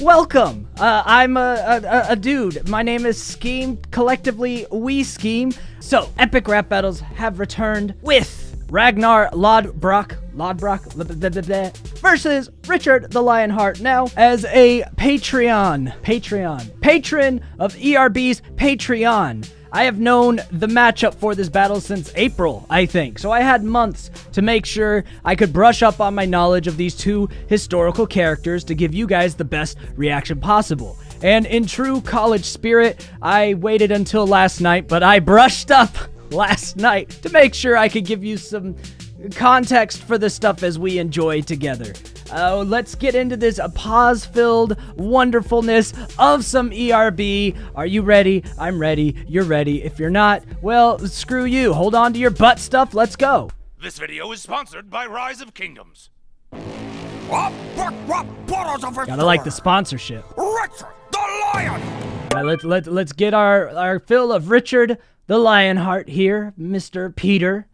Welcome. I'm a dude. My name is Scheme. Collectively, we scheme. So, epic rap battles have returned with Ragnar Lodbrok versus Richard the Lionheart, now as a patron of ERB's Patreon. I have known the matchup for this battle since April, I think, so I had months to make sure I could brush up on my knowledge of these two historical characters to give you guys the best reaction possible. And in true college spirit, I waited until last night, but I brushed up last night to make sure I could give you some context for the stuff as we enjoy together. Let's get into this pause-filled wonderfulness of some ERB. Are you ready? I'm ready. You're ready. If you're not, well, screw you. Hold on to your butt stuff. Let's go. This video is sponsored by Rise of Kingdoms. Gotta like the sponsorship. Richard the Lion! All right, let's get our fill of Richard the Lionheart here, Mr. Peter.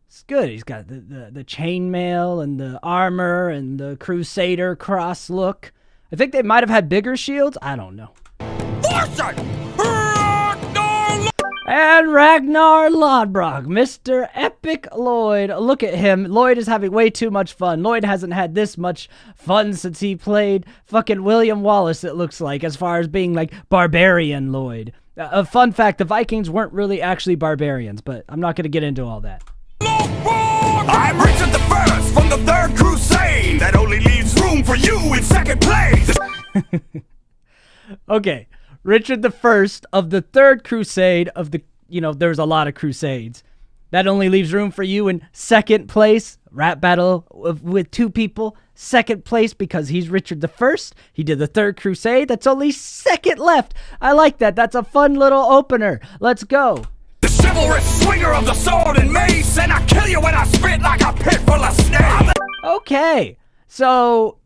It's good. He's got the chainmail and the armor and the Crusader cross look. I think they might have had bigger shields. I don't know. And Ragnar Lodbrok, Mr. Epic Lloyd. Look at him. Lloyd is having way too much fun. Lloyd hasn't had this much fun since he played fucking William Wallace, it looks like, as far as being like barbarian Lloyd. A fun fact, the Vikings weren't really actually barbarians, but I'm not going to get into all that. I'm Richard the First from the Third Crusade. That only leaves room for you in second place. Okay, Richard the First of the Third Crusade of the, there's a lot of crusades. That only leaves room for you in second place. Rap battle with two people. Second place because he's Richard the First. He did the Third Crusade. That's only second left. I like that. That's a fun little opener. Let's go. The chivalrous swinger of the sword and mace, and I kill you when I spit like a pit full of snakes. Okay, so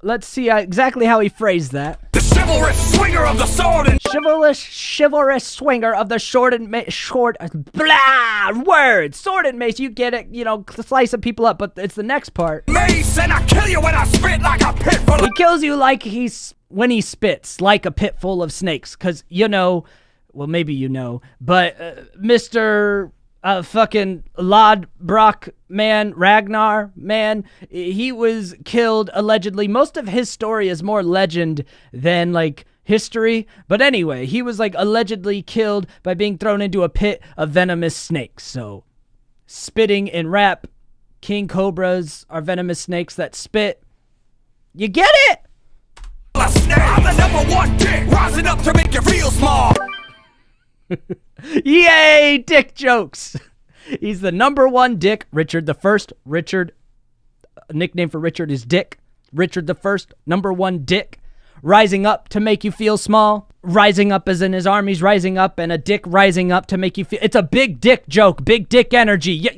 let's see exactly how he phrased that. The chivalrous swinger of the sword and chivalrous swinger of the sword and mace. You get it, slicing people up, but it's the next part. Mace, and I kill you when I spit like a pit full of. He kills you like when he spits like a pit full of snakes, because well, maybe but Mr. Fucking Lodbrok man, Ragnar man, he was killed allegedly. Most of his story is more legend than like history, but anyway, he was like allegedly killed by being thrown into a pit of venomous snakes. So, spitting in rap, king cobras are venomous snakes that spit. You get it? I'm the number one dick, rising up to make you feel small. Yay, dick jokes. He's the number one dick. Richard the First. Richard, nickname for Richard is Dick. Richard the First, number one dick. Rising up to make you feel small. Rising up as in his army's rising up, and a dick rising up to make you feel. It's a big dick joke. Big dick energy. Yeah.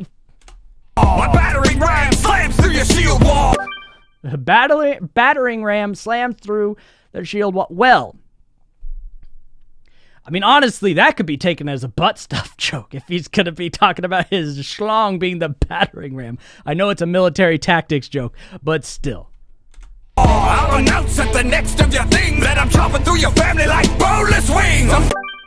My battering ram slams through your shield wall. Battering ram slams through the shield wall. Well, I mean, honestly, that could be taken as a butt stuff joke if he's going to be talking about his schlong being the battering ram. I know it's a military tactics joke, but still. I'll announce at the next of your thing that I'm chopping through your family like boneless wings.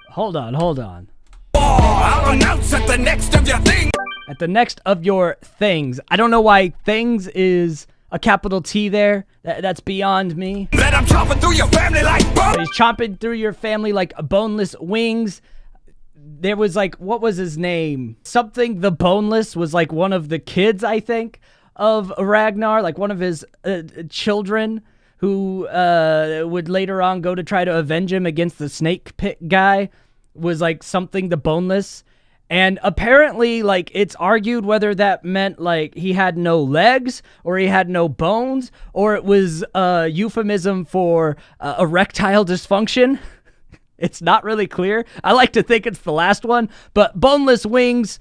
Hold on. I'll announce at the next of your thing. At the next of your things. I don't know why things is a capital T there. That's beyond me. That I'm chopping through your family like So he's chopping through your family like boneless wings. There was like, what was his name? Something the Boneless was like one of the kids, I think, of Ragnar, like one of his children who would later on go to try to avenge him against the snake pit guy, was like something the Boneless. And apparently, like, it's argued whether that meant, like, he had no legs, or he had no bones, or it was a euphemism for erectile dysfunction. It's not really clear. I like to think it's the last one, but boneless wings,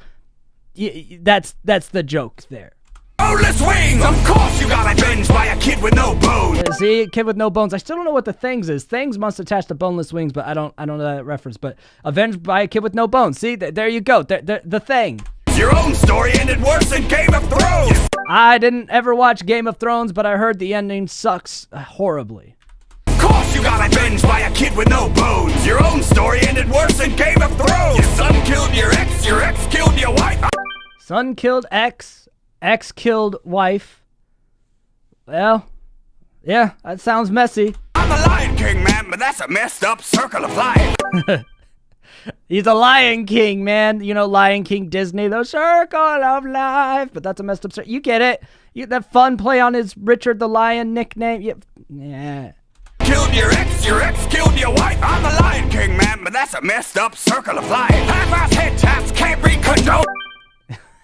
that's the joke there. Boneless wings! Of course you got avenged by a kid with no bones! See, kid with no bones. I still don't know what the things is. Things must attach to boneless wings, but I don't know that reference. But avenged by a kid with no bones. See, there you go. The thing. Your own story ended worse than Game of Thrones! I didn't ever watch Game of Thrones, but I heard the ending sucks horribly. Of boss, you got avenged by a kid with no bones. Your own story ended worse than Game of Thrones. Your son killed your ex killed your wife. Son killed ex killed wife. Well, yeah, that sounds messy. I'm the Lion King, man, but that's a messed up circle of life. He's a Lion King, man. You know, Lion King, Disney, the circle of life. But that's a messed up circle. You get it. You get that fun play on his Richard the Lion nickname. Yeah. Killed your ex killed your wife. I'm the Lion King, man, but that's a messed up circle of life. Half-ass head taps can't be condoned.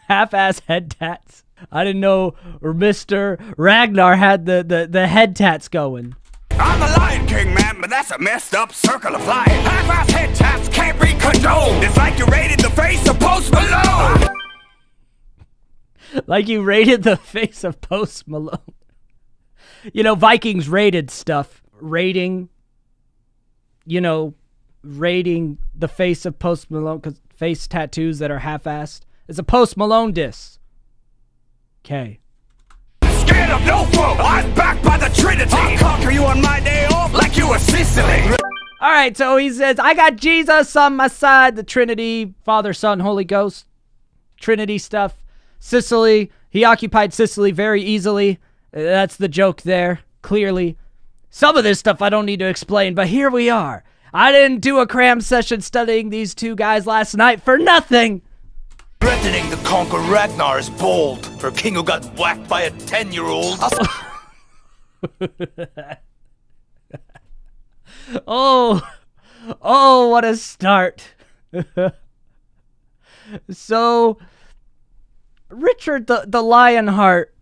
Half-ass head tats. I didn't know Mr. Ragnar had the head tats going. I'm the Lion King, man, but that's a messed up circle of life. Half-ass head taps can't be condoned. It's like you raided the face of Post Malone. Like you raided the face of Post Malone. You know, Vikings raided stuff. Raiding the face of Post Malone, because face tattoos that are half-assed. It's a Post Malone diss. Okay. Scared of no foe, I'm backed by the Trinity. I'll conquer you on my day off like you were Sicily. All right, so he says, I got Jesus on my side. The Trinity, Father, Son, Holy Ghost, Trinity stuff. Sicily, he occupied Sicily very easily. That's the joke there, clearly. Some of this stuff I don't need to explain, but here we are. I didn't do a cram session studying these two guys last night for nothing. Threatening to conquer Ragnar is bold for a king who got whacked by a 10-year-old. Oh, what a start. So, Richard the Lionheart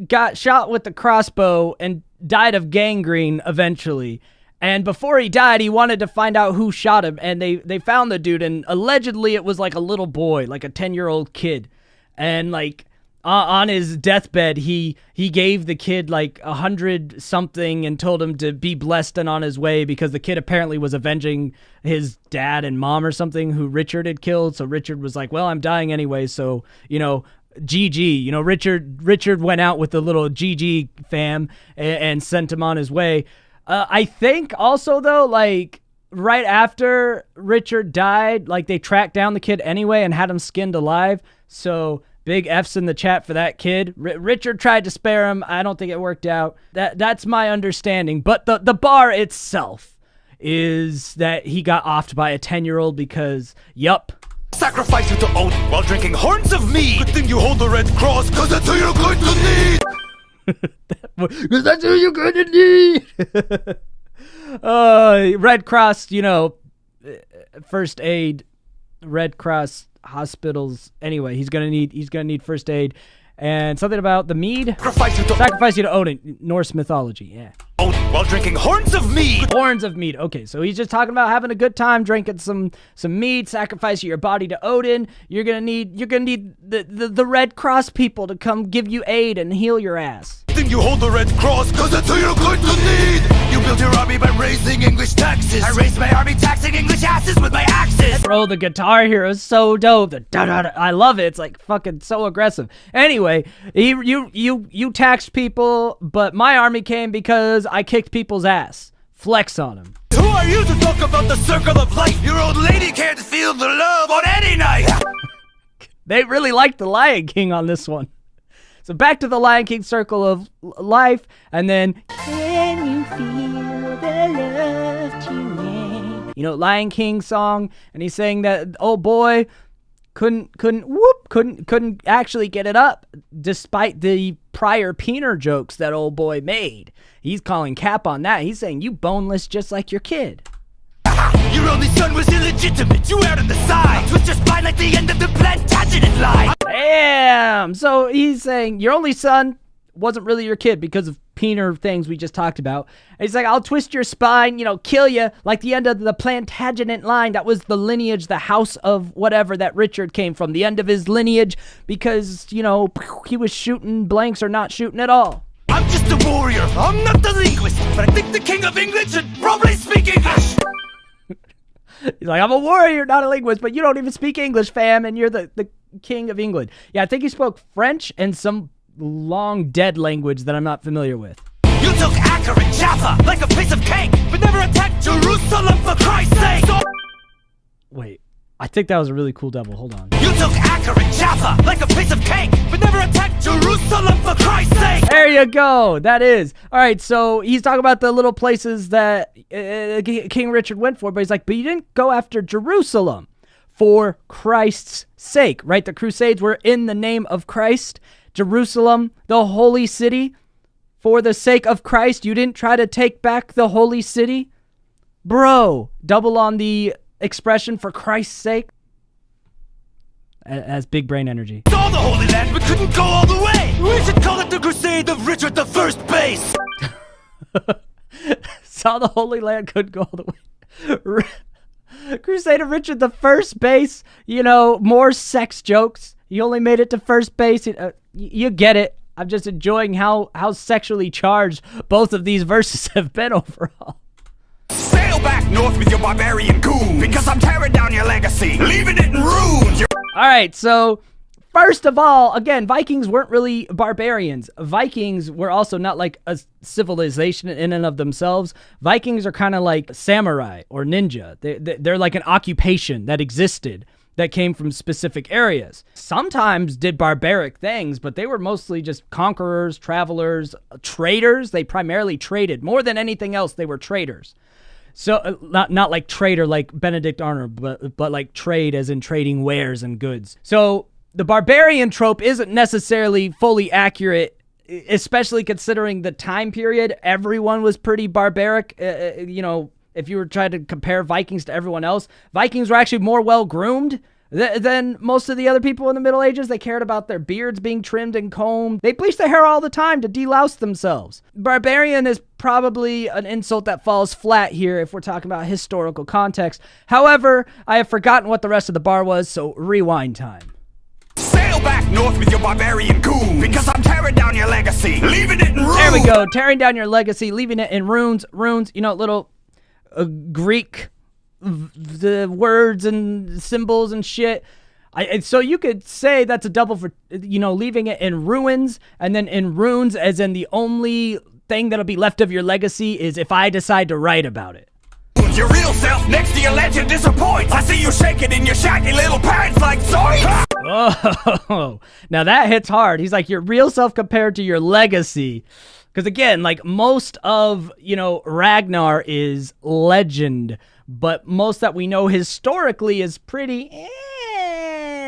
got shot with the crossbow and died of gangrene eventually. And before he died, he wanted to find out who shot him, and they found the dude, and allegedly it was like a little boy, like a 10-year-old kid. And like on his deathbed, he gave the kid like 100 something and told him to be blessed and on his way, because the kid apparently was avenging his dad and mom or something who Richard had killed. So Richard was like, well, I'm dying anyway, so, you know, GG. You know, Richard went out with the little GG fam and sent him on his way. I think also, though, like, right after Richard died, like, they tracked down the kid anyway and had him skinned alive. So, big F's in the chat for that kid. Richard tried to spare him. I don't think it worked out. That's my understanding. But the bar itself is that he got offed by a 10-year-old because, yup. Sacrifice you to Odin while drinking horns of mead. Good thing you hold the red cross, cause that's who you're going to need. Because that's who you're going to need. Red Cross, you know, first aid, Red Cross hospitals. Anyway, he's gonna need first aid, and something about the mead. Sacrifice you to Odin, Norse mythology. Yeah. Odin while drinking horns of mead. Horns of mead. Okay, so he's just talking about having a good time, drinking some mead, sacrificing your body to Odin. You're gonna need the Red Cross people to come give you aid and heal your ass. Then you hold the red cross, cause that's who you're going to need. You built your army by raising English taxes. I raised my army taxing English asses with my axes. Bro, the guitar here is so dope. The da-da-da, I love it. It's like fucking so aggressive. Anyway, you taxed people, but my army came because I kicked people's ass. Flex on them. Who are you to talk about the circle of life? Your old lady can't feel the love on any night. They really liked the Lion King on this one. So back to the Lion King circle of life, and then can you feel the love tonight? You know, Lion King song, and he's saying that old boy couldn't actually get it up despite the prior peener jokes that old boy made. He's calling cap on that. He's saying you boneless just like your kid. Your only son was illegitimate. You out on the side. Twist your spine like the end of the Plantagenet line. Damn. So he's saying your only son wasn't really your kid because of peener things we just talked about. And he's like, I'll twist your spine, you know, kill you like the end of the Plantagenet line. That was the lineage, the house of whatever that Richard came from. The end of his lineage because, you know, he was shooting blanks or not shooting at all. I'm just a warrior. I'm not the linguist. But I think the King of England should probably speak English. He's like, I'm a warrior, not a linguist, but you don't even speak English, fam, and you're the King of England. Yeah, I think he spoke French and some long dead language that I'm not familiar with. You took Acre and Jaffa like a piece of cake, but never attacked Jerusalem for Christ's sake. Wait, I think that was a really cool double. Hold on. You took Acre and Jaffa like a piece of cake, but never attacked Jerusalem for Christ's sake. There you go. That is. All right, so he's talking about the little places that King Richard went for, but he's like, but you didn't go after Jerusalem for Christ's sake, right? The Crusades were in the name of Christ. Jerusalem, the holy city, for the sake of Christ. You didn't try to take back the holy city. Bro, double on the expression for Christ's sake. As big brain energy. Saw the Holy Land, but couldn't go all the way. We should call it the Crusade of Richard the First Base. Saw the Holy Land, couldn't go all the way. Crusade of Richard the First Base. You know, more sex jokes. You only made it to first base. You get it. I'm just enjoying how sexually charged both of these verses have been overall. Sail back north with your barbarian goons, because I'm tearing down your legacy, leaving it in ruins. All right, so first of all, again, Vikings weren't really barbarians. Vikings were also not like a civilization in and of themselves. Vikings are kind of like samurai or ninja. They're like an occupation that existed that came from specific areas. Sometimes did barbaric things, but they were mostly just conquerors, travelers, traders. They primarily traded. More than anything else, they were traders. So not like trader like Benedict Arnold, but like trade as in trading wares and goods. So the barbarian trope isn't necessarily fully accurate, especially considering the time period. Everyone was pretty barbaric. You know, if you were trying to compare Vikings to everyone else, Vikings were actually more well-groomed than most of the other people in the Middle Ages. They cared about their beards being trimmed and combed. They bleached their hair all the time to delouse themselves. Barbarian is probably an insult that falls flat here if we're talking about historical context. However, I have forgotten what the rest of the bar was, so rewind time. Sail back north with your barbarian goons, because I'm tearing down your legacy, leaving it in ruins. There we go. Tearing down your legacy, leaving it in ruins. Runes, you know, little Greek the words and symbols and shit. So you could say that's a double for, you know, leaving it in ruins, and then in runes as in the only thing that'll be left of your legacy is if I decide to write about it. Your real self next to your legend disappoints. I see you shaking in your shaggy little pants like zoinks. Oh, now that hits hard. He's like, your real self compared to your legacy. Because again, like most of, you know, Ragnar is legend, but most that we know historically is pretty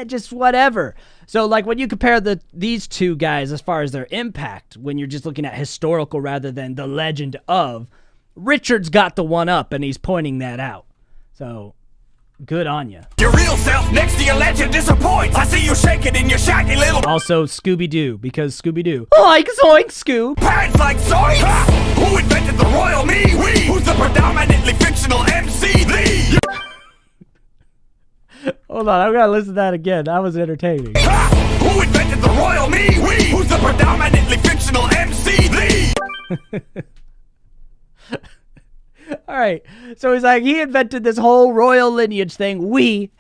just whatever. So like when you compare these two guys as far as their impact, when you're just looking at historical rather than the legend of, Richard's got the one up and he's pointing that out. So good on you. Your real self next to your legend disappoints. I see you shaking in your shaggy little. Also Scooby-Doo, because Scooby-Doo. Like zoink, Scoob. Pants like zoinks. Who invented the royal me? We. Who's the predominantly fictional MC? Lee. Hold on, I've got to listen to that again. That was entertaining. Who invented the royal me? We. Who's the predominantly fictional MC? Lee. All right, so he's like, he invented this whole royal lineage thing. We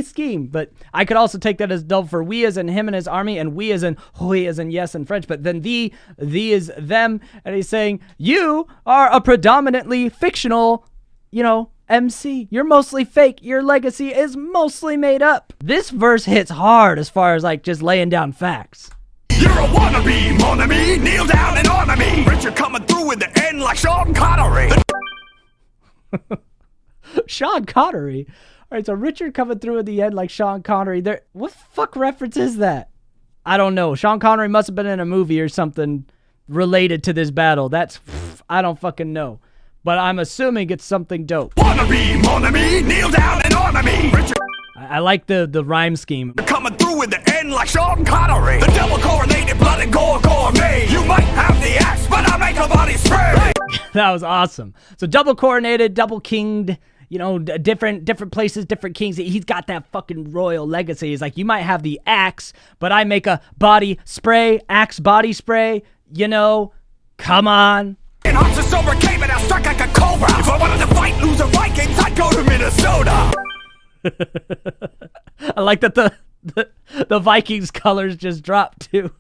scheme. But I could also take that as double for we as in him and his army, and we as in oui as in yes in French. But then thee is them, and he's saying, you are a predominantly fictional, you know, MC. You're mostly fake. Your legacy is mostly made up. This verse hits hard as far as like just laying down facts. You're a wannabe, mon ami. Kneel down and honor me. Richard coming through in the end like Sean Connery. Sean Connery. All right, so Richard coming through at the end like Sean Connery. What fuck reference is that? I don't know. Sean Connery must have been in a movie or something related to this battle. I don't fucking know. But I'm assuming it's something dope. Wannabe, mon ami, kneel down and honor me. Richard. I like the rhyme scheme. Coming through in the end like Sean Connery. The double coronated blood and gore gourmet. You might have the axe, but I make a body spray. That was awesome. So double coronated, double kinged, you know, different places, different kings. He's got that fucking royal legacy. He's like, you might have the axe, but I make a body spray, axe body spray, you know, come on. And I'm just overcame and I struck like a cobra. If I wanted to fight loser Vikings, I'd go to Minnesota. I like that the Vikings colors just dropped too.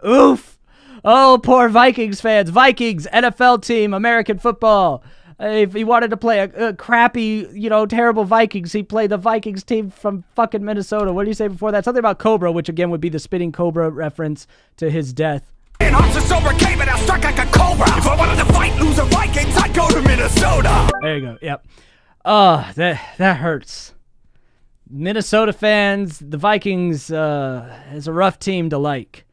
Oof. Oh, poor Vikings fans. Vikings, NFL team, American football. If he wanted to play a crappy, terrible Vikings, he'd play the Vikings team from fucking Minnesota. What did you say before that? Something about Cobra, which again would be the spitting cobra reference to his death. And horses overcame and I struck like a cobra. If I wanted to fight loser Vikings, I'd go to Minnesota. There you go. Yep. Oh, that hurts. Minnesota fans, the Vikings is a rough team to like.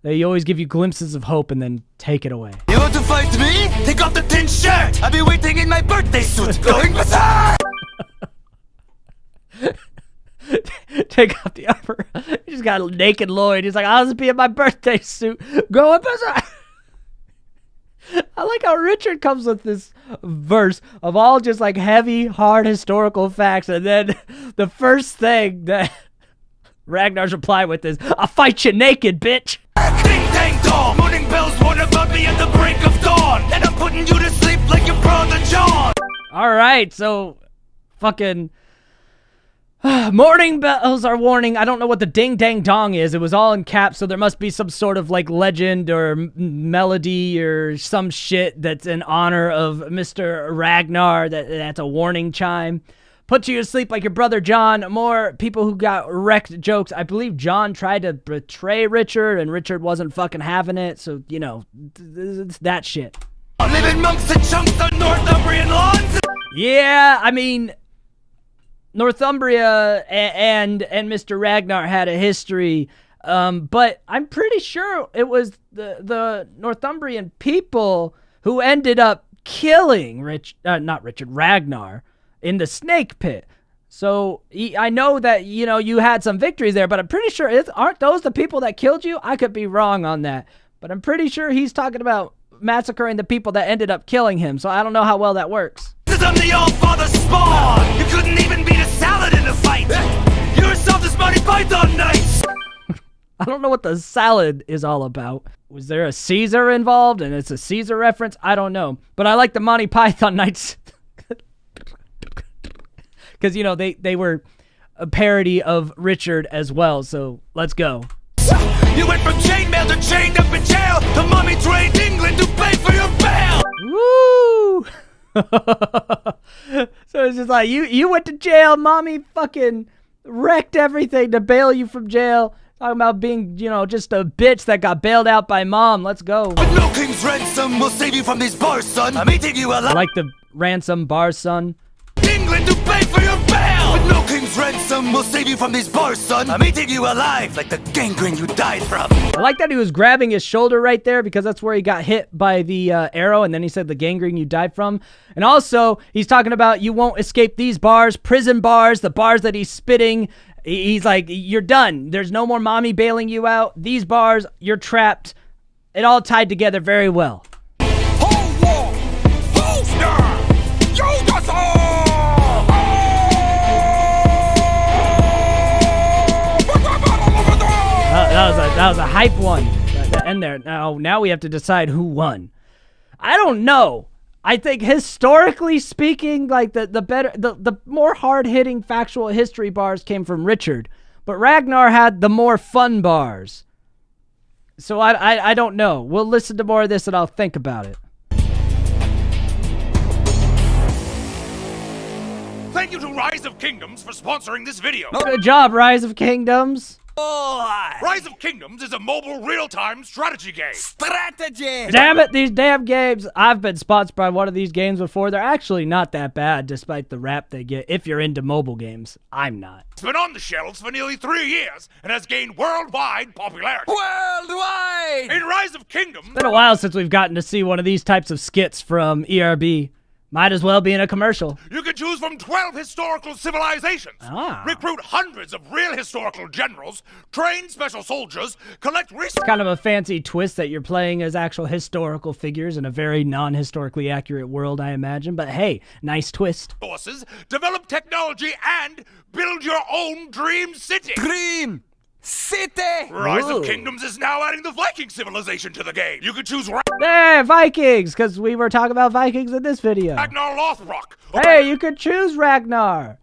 They always give you glimpses of hope and then take it away. You want to fight me? Take off the thin shirt. I'll be waiting in my birthday suit, going berserk. Take off the upper. He just got a naked Lloyd. He's like, I'll just be in my birthday suit, going berserk. I like how Richard comes with this verse of all just like heavy, hard historical facts, and then the first thing that Ragnar's reply with is, I'll fight you naked, bitch. Ding dang dong, morning bells warn about me at the break of dawn, and I'm putting you to sleep like your brother John. All right, so fucking morning bells are warning. I don't know what the ding dang dong is. It was all in caps, so there must be some sort of like legend or melody or some shit that's in honor of Mr. Ragnar. That's a warning chime. Put you to sleep like your brother John. More people who got wrecked jokes. I believe John tried to betray Richard, and Richard wasn't fucking having it. So, it's that shit. Living monks and chunks on Northumbrian lawns. Yeah, I mean, Northumbria and Mr. Ragnar had a history, but I'm pretty sure it was the Northumbrian people who ended up killing Ragnar in the snake pit. So I know that, you had some victories there, but I'm pretty sure aren't those the people that killed you? I could be wrong on that, but I'm pretty sure he's talking about massacring the people that ended up killing him. So I don't know how well that works. I'm the all-father spawn. You couldn't even beat a salad in a fight. You're yourself this Monty Python nice. I don't know what the salad is all about. Was there a Caesar involved and it's a Caesar reference? I don't know. But I like the Monty Python Nights. Because, they were a parody of Richard as well. So let's go. You went from chainmail to chained up in jail. The mummy trained England to pay for your bail. Woo! So it's just like, you went to jail. Mommy fucking wrecked everything to bail you from jail. Talking about being, just a bitch that got bailed out by mom. Let's go. But no king's ransom will save you from these bars, son. I'm eating you alive. I like the ransom bar, son. England to pay for your bail. But no king's ransom will save you from these bars, son. I'm eating you alive like the gangrene you died from. I like that he was grabbing his shoulder right there because that's where he got hit by the arrow, and then he said the gangrene you died from. And also, he's talking about you won't escape these bars, prison bars, the bars that he's spitting. He's like, you're done. There's no more mommy bailing you out. These bars, you're trapped. It all tied together very well. That was a hype one. The end there. Now we have to decide who won. I don't know. I think historically speaking, like the more hard-hitting factual history bars came from Richard, but Ragnar had the more fun bars. So I don't know. We'll listen to more of this and I'll think about it. Thank you to Rise of Kingdoms for sponsoring this video. Good job, Rise of Kingdoms. Rise of Kingdoms is a mobile real-time strategy game. Strategy! Damn it, these damn games. I've been sponsored by one of these games before. They're actually not that bad, despite the rap they get. If you're into mobile games, I'm not. It's been on the shelves for nearly 3 years and has gained worldwide popularity. Worldwide! In Rise of Kingdoms... It's been a while since we've gotten to see one of these types of skits from ERB. Might as well be in a commercial. You can choose from 12 historical civilizations, recruit hundreds of real historical generals, train special soldiers, collect resources. Kind of a fancy twist that you're playing as actual historical figures in a very non-historically accurate world, I imagine. But hey, nice twist. Develop technology, and build your own dream city. Dream City! Rise of Kingdoms is now adding the Viking civilization to the game. You can choose There, Vikings, because we were talking about Vikings in this video. Ragnar Lodbrok. Hey, you could choose Ragnar.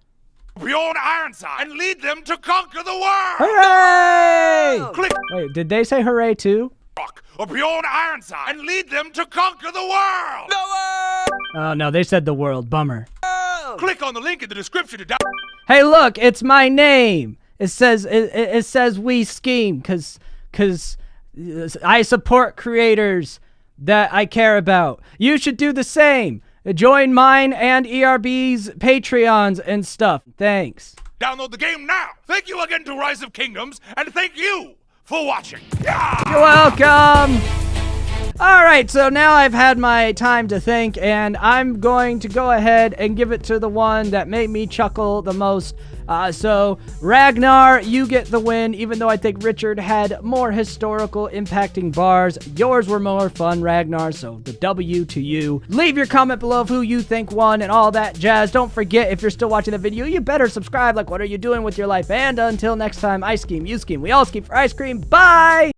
Bjorn Ironside and lead them to conquer the world. Hooray! Click. Wait, did they say hooray too? or Bjorn Ironside and lead them to conquer the world. Oh, no, they said the world. Bummer. Click on the link in the description to download. Hey, look, it's my name. It says we scheme because I support creators that I care about. You should do the same. Join mine and ERB's Patreons and stuff. Thanks. Download the game now. Thank you again to Rise of Kingdoms, and thank you for watching. You're welcome. All right, so now I've had my time to think, and I'm going to go ahead and give it to the one that made me chuckle the most. So, Ragnar, you get the win, even though I think Richard had more historical impacting bars. Yours were more fun, Ragnar, so the W to you. Leave your comment below of who you think won and all that jazz. Don't forget, if you're still watching the video, you better subscribe. Like, what are you doing with your life? And until next time, I scheme, you scheme, we all scheme for ice cream. Bye!